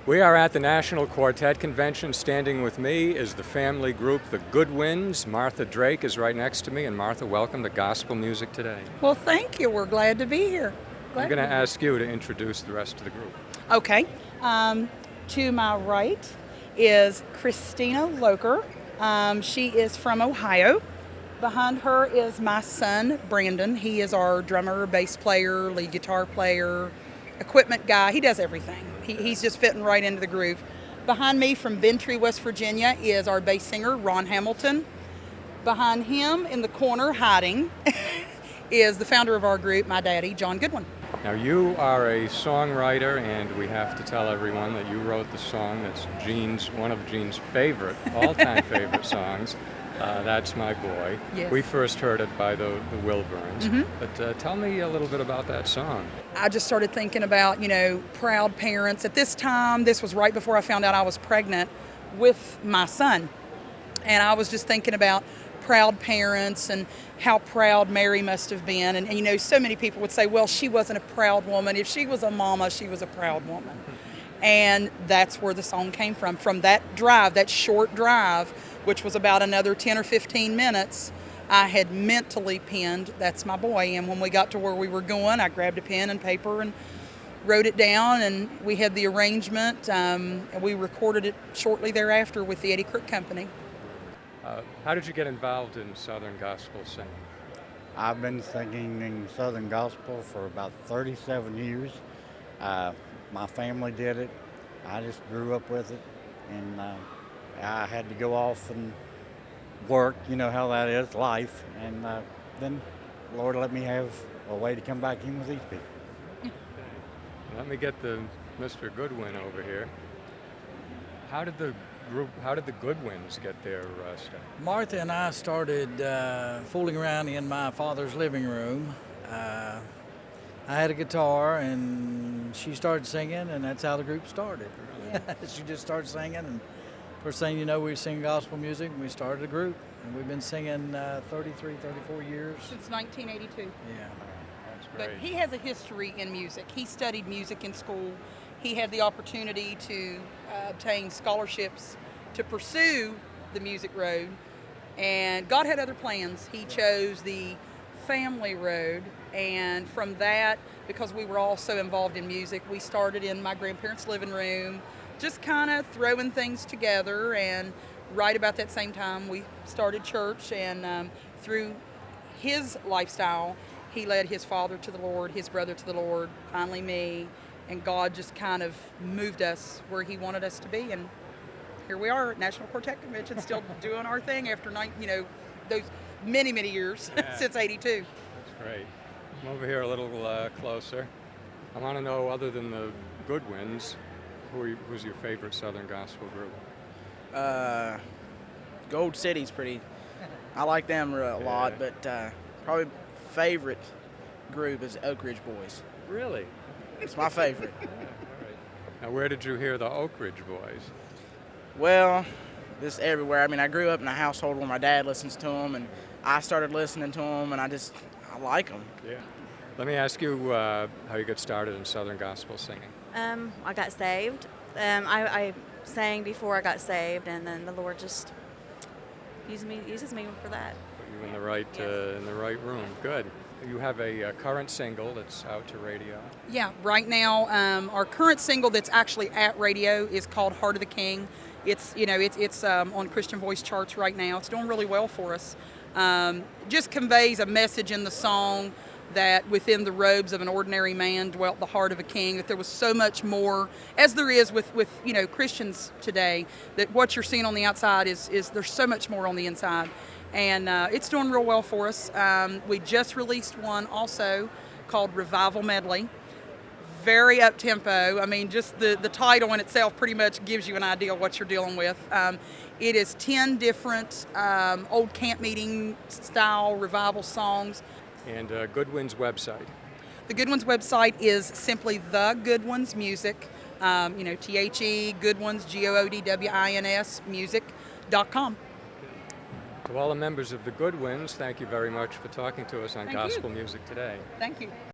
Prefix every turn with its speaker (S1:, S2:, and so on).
S1: We are at the National Quartet Convention. Standing with me is the family group, the Goodwins. Martha Drake is right next to me. And Martha, welcome to Gospel Music Today.
S2: Well, thank you. We're glad to be here.
S1: I'm going to ask you to introduce the rest of the group.
S2: Okay. To my right is Christina Loker. She is from Ohio. Behind her is my son, Brandon. He is our drummer, bass player, lead guitar player, equipment guy. He does everything. He's just fitting right into the groove. Behind me from Bentry, West Virginia, is our bass singer, Ron Hamilton. Behind him, in the corner, hiding, is the founder of our group, my daddy, John Goodwin.
S1: Now, you are a songwriter, and we have to tell everyone that you wrote the song that's one of Gene's all-time favorite songs. That's My Boy.
S2: Yes.
S1: We first heard it by the Wilburns.
S2: Mm-hmm.
S1: But tell me a little bit about that song.
S2: I just started thinking about, proud parents. At this time, this was right before I found out I was pregnant with my son. And I was just thinking about proud parents and how proud Mary must have been. And so many people would say, well, she wasn't a proud woman. If she was a mama, she was a proud woman. And that's where the song came from that drive, that short drive, which was about another 10 or 15 minutes. I had mentally penned, "That's My Boy." And when we got to where we were going, I grabbed a pen and paper and wrote it down, and we had the arrangement, and we recorded it shortly thereafter with the Eddie Crook Company.
S1: How did you get involved in Southern gospel singing?
S3: I've been singing in Southern Gospel for about 37 years. My family did it. I just grew up with it, and I had to go off and work. You know how that is, life. And then the Lord let me have a way to come back in with these people.
S1: Let me get Mr. Goodwin over here. How did the Goodwins get their start?
S4: Martha and I started fooling around in my father's living room. I had a guitar, and she started singing, and that's how the group started. She just started singing, and first thing you know, we were singing gospel music, and we started a group. And we've been singing 33, 34 years.
S2: Since 1982.
S4: Yeah.
S1: That's
S2: But
S1: great.
S2: he has a history in music. He studied music in school. He had the opportunity to obtain scholarships to pursue the music road. And God had other plans. He chose the family road. And from that, because we were all so involved in music, we started in my grandparents' living room, just kind of throwing things together. And right about that same time, we started church. And through his lifestyle, he led his father to the Lord, his brother to the Lord, finally me. And God just kind of moved us where he wanted us to be. And here we are at National Quartet Convention, still doing our thing after those many, many years, since '82.
S1: That's great. Come over here a little closer. I want to know, other than the Goodwins, who's your favorite Southern gospel group?
S5: Gold City's pretty. I like them a lot, but probably favorite group is Oak Ridge Boys.
S1: Really?
S5: It's my favorite.
S1: Yeah, all right. Now, where did you hear the Oak Ridge Boys?
S5: Well, just everywhere. I mean, I grew up in a household where my dad listens to them, and I started listening to them, and I like them.
S1: Yeah. Let me ask you how you got started in Southern gospel singing.
S6: I got saved. I sang before I got saved, and then the Lord just uses me for that.
S1: Put you in the right room. Good. You have a current single that's out to radio.
S2: Yeah, right now, our current single that's actually at radio is called "Heart of the King." It's on Christian Voice charts right now. It's doing really well for us. Just conveys a message in the song that within the robes of an ordinary man dwelt the heart of a king. That there was so much more, as there is with Christians today. That what you're seeing on the outside is there's so much more on the inside. And it's doing real well for us. We just released one also called Revival Medley. Very up-tempo. I mean, just the title in itself pretty much gives you an idea of what you're dealing with. It is 10 different old camp meeting style revival songs.
S1: And Goodwin's website.
S2: The Goodwins website is simply The Goodwins Music, THE, Goodwins, GOODWINS, music.com.
S1: To all the members of the Goodwins, thank you very much for talking to us on
S2: Thank you.
S1: Gospel Music Today.
S2: Thank you.